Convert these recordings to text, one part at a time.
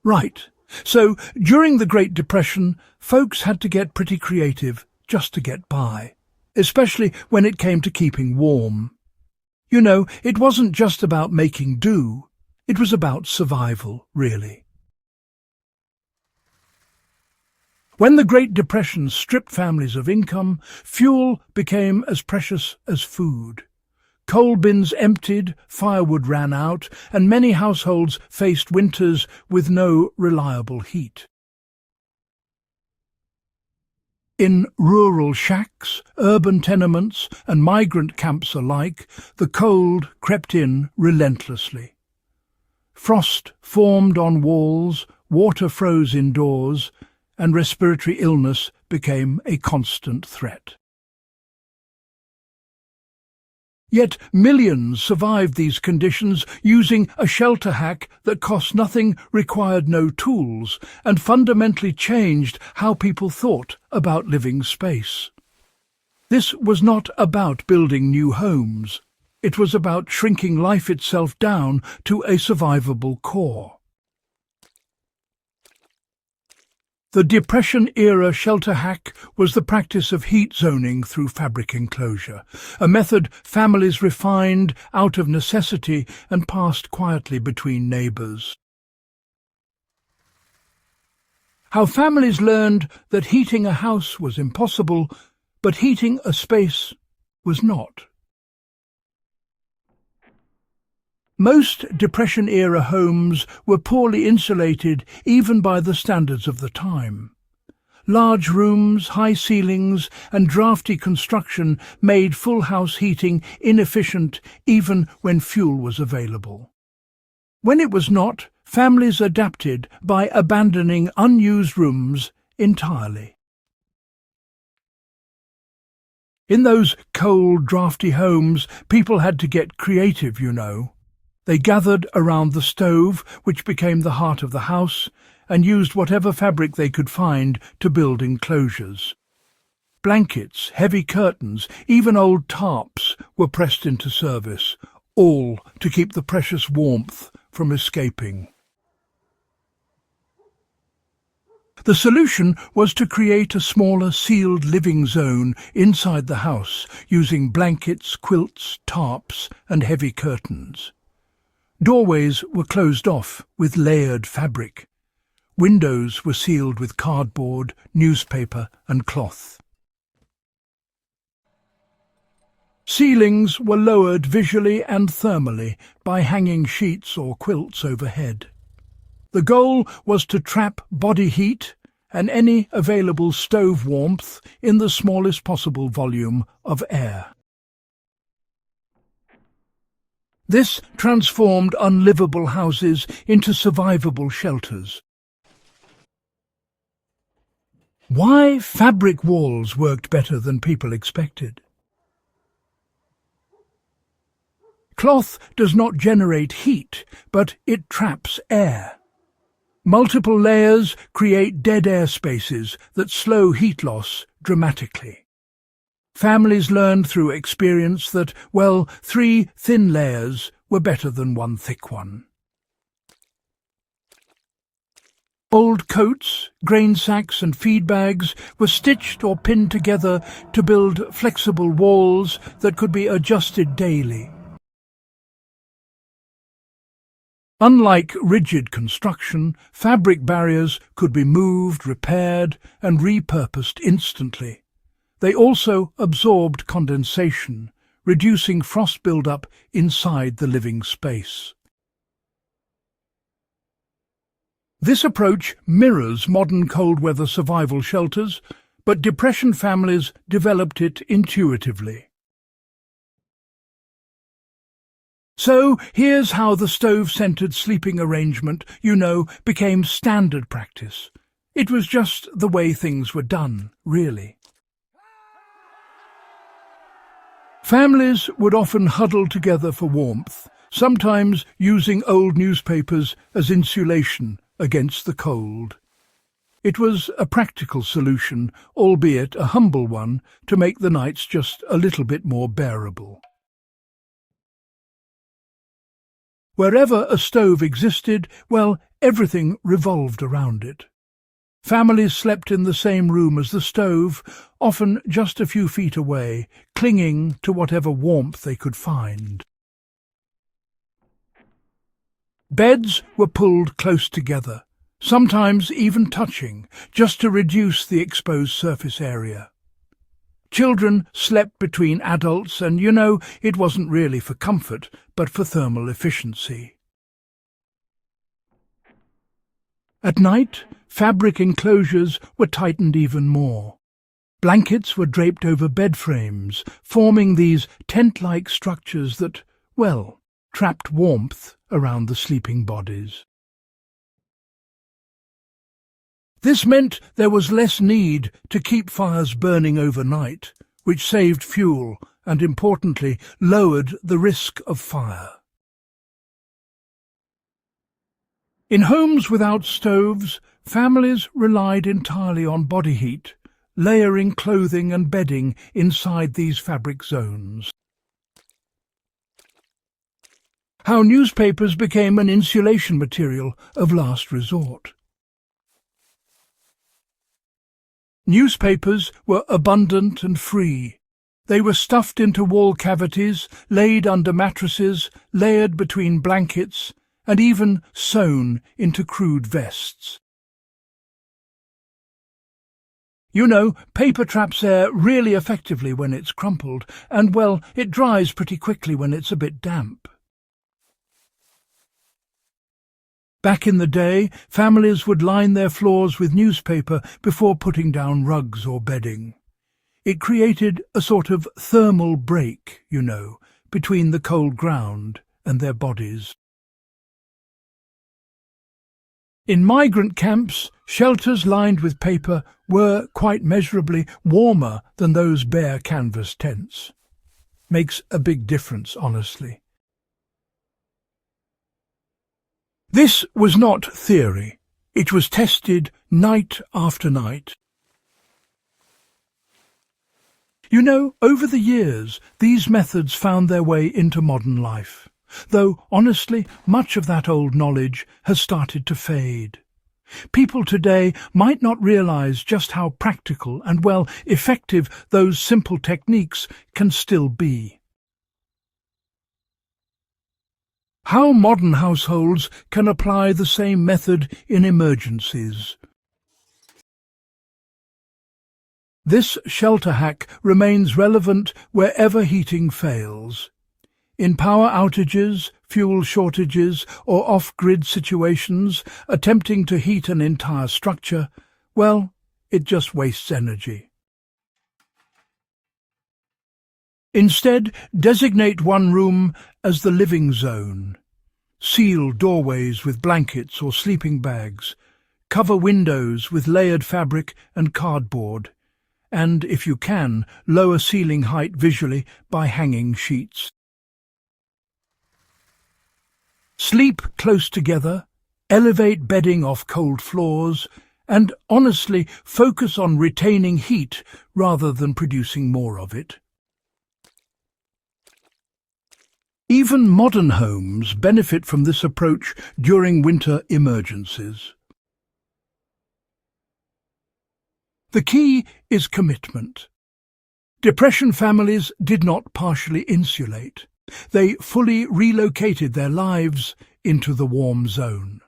Right. So, during the Great Depression, folks had to get pretty creative just to get by, especially when it came to keeping warm. You know, it wasn't just about making do, it was about survival, really. When the Great Depression stripped families of income, fuel became as precious as food. Coal bins emptied, firewood ran out, and many households faced winters with no reliable heat. In rural shacks, urban tenements, and migrant camps alike, the cold crept in relentlessly. Frost formed on walls, water froze indoors, and respiratory illness became a constant threat. Yet millions survived these conditions using a shelter hack that cost nothing, required no tools, and fundamentally changed how people thought about living space. This was not about building new homes. It was about shrinking life itself down to a survivable core. The Depression-era shelter hack was the practice of heat zoning through fabric enclosure, a method families refined out of necessity and passed quietly between neighbours. How families learned that heating a house was impossible, but heating a space was not. Most Depression-era homes were poorly insulated even by the standards of the time. Large rooms, high ceilings, and drafty construction made full-house heating inefficient even when fuel was available. When it was not, families adapted by abandoning unused rooms entirely. In those cold, drafty homes, people had to get creative, you know. They gathered around the stove, which became the heart of the house, and used whatever fabric they could find to build enclosures. Blankets, heavy curtains, even old tarps were pressed into service, all to keep the precious warmth from escaping. The solution was to create a smaller sealed living zone inside the house, using blankets, quilts, tarps, and heavy curtains. Doorways were closed off with layered fabric. Windows were sealed with cardboard, newspaper, and cloth. Ceilings were lowered visually and thermally by hanging sheets or quilts overhead. The goal was to trap body heat and any available stove warmth in the smallest possible volume of air. This transformed unlivable houses into survivable shelters. Why fabric walls worked better than people expected? Cloth does not generate heat, but it traps air. Multiple layers create dead air spaces that slow heat loss dramatically. Families learned through experience that, well, 3 thin layers were better than 1 thick one. Old coats, grain sacks and feed bags were stitched or pinned together to build flexible walls that could be adjusted daily. Unlike rigid construction, fabric barriers could be moved, repaired, and repurposed instantly. They also absorbed condensation, reducing frost buildup inside the living space. This approach mirrors modern cold-weather survival shelters, but Depression families developed it intuitively. So here's how the stove-centered sleeping arrangement, became standard practice. It was just the way things were done, really. Families would often huddle together for warmth, sometimes using old newspapers as insulation against the cold. It was a practical solution, albeit a humble one, to make the nights just a little bit more bearable. Wherever a stove existed, well, everything revolved around it. Families slept in the same room as the stove, often just a few feet away, clinging to whatever warmth they could find. Beds were pulled close together, sometimes even touching, just to reduce the exposed surface area. Children slept between adults, and it wasn't really for comfort, but for thermal efficiency. At night, fabric enclosures were tightened even more. Blankets were draped over bed frames, forming these tent-like structures that, well, trapped warmth around the sleeping bodies. This meant there was less need to keep fires burning overnight, which saved fuel and, importantly, lowered the risk of fire. In homes without stoves, families relied entirely on body heat, layering clothing and bedding inside these fabric zones. How newspapers became an insulation material of last resort. Newspapers were abundant and free. They were stuffed into wall cavities, laid under mattresses, layered between blankets, and even sewn into crude vests. Paper traps air really effectively when it's crumpled, and, well, it dries pretty quickly when it's a bit damp. Back in the day, families would line their floors with newspaper before putting down rugs or bedding. It created a sort of thermal break, between the cold ground and their bodies. In migrant camps, shelters lined with paper were quite measurably warmer than those bare canvas tents. Makes a big difference, honestly. This was not theory. It was tested night after night. Over the years, these methods found their way into modern life, though, honestly, much of that old knowledge has started to fade. People today might not realize just how practical and, well, effective those simple techniques can still be. How modern households can apply the same method in emergencies. This shelter hack remains relevant wherever heating fails. In power outages, fuel shortages, or off-grid situations, attempting to heat an entire structure, well, it just wastes energy. Instead, designate one room as the living zone. Seal doorways with blankets or sleeping bags. Cover windows with layered fabric and cardboard. And, if you can, lower ceiling height visually by hanging sheets. Sleep close together, elevate bedding off cold floors, and honestly focus on retaining heat rather than producing more of it. Even modern homes benefit from this approach during winter emergencies. The key is commitment. Depression families did not partially insulate. They fully relocated their lives into the warm zone.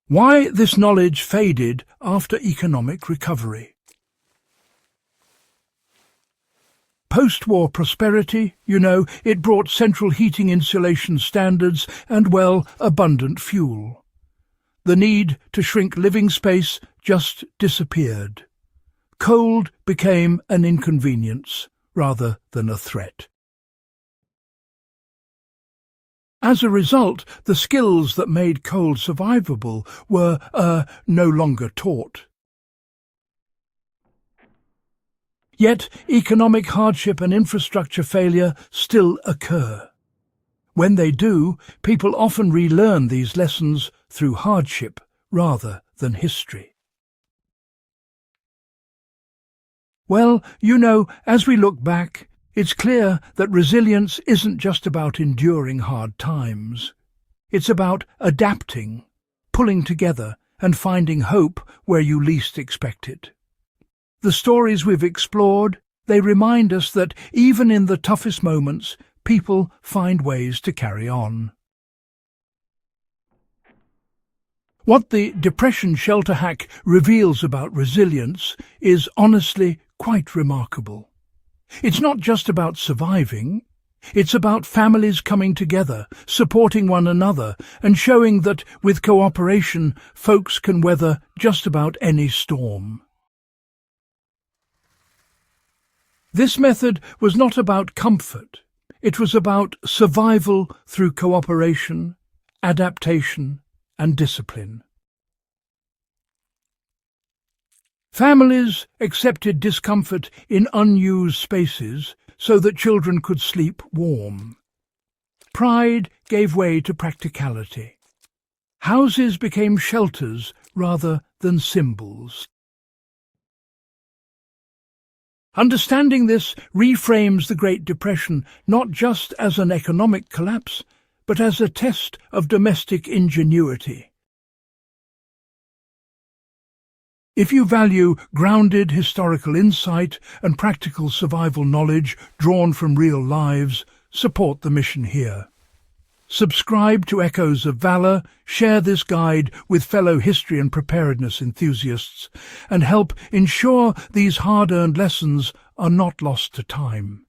Why this knowledge faded after economic recovery. Post-war prosperity, it brought central heating insulation standards and, well, abundant fuel. The need to shrink living space just disappeared. Cold became an inconvenience rather than a threat. As a result, the skills that made cold survivable were no longer taught. Yet economic hardship and infrastructure failure still occur. When they do, people often relearn these lessons through hardship rather than history. Well, as we look back, It's clear that resilience isn't just about enduring hard times. It's about adapting, pulling together, and finding hope where you least expect it. The stories we've explored, they remind us that even in the toughest moments, people find ways to carry on. What the Depression Shelter Hack reveals about resilience is honestly quite remarkable. It's not just about surviving, it's about families coming together, supporting one another, and showing that with cooperation, folks can weather just about any storm. This method was not about comfort, it was about survival through cooperation, adaptation, and discipline. Families accepted discomfort in unused spaces so that children could sleep warm. Pride gave way to practicality. Houses became shelters rather than symbols. Understanding this reframes the Great Depression not just as an economic collapse, but as a test of domestic ingenuity. If you value grounded historical insight and practical survival knowledge drawn from real lives, support the mission here. Subscribe to Echoes of Valor, share this guide with fellow history and preparedness enthusiasts, and help ensure these hard-earned lessons are not lost to time.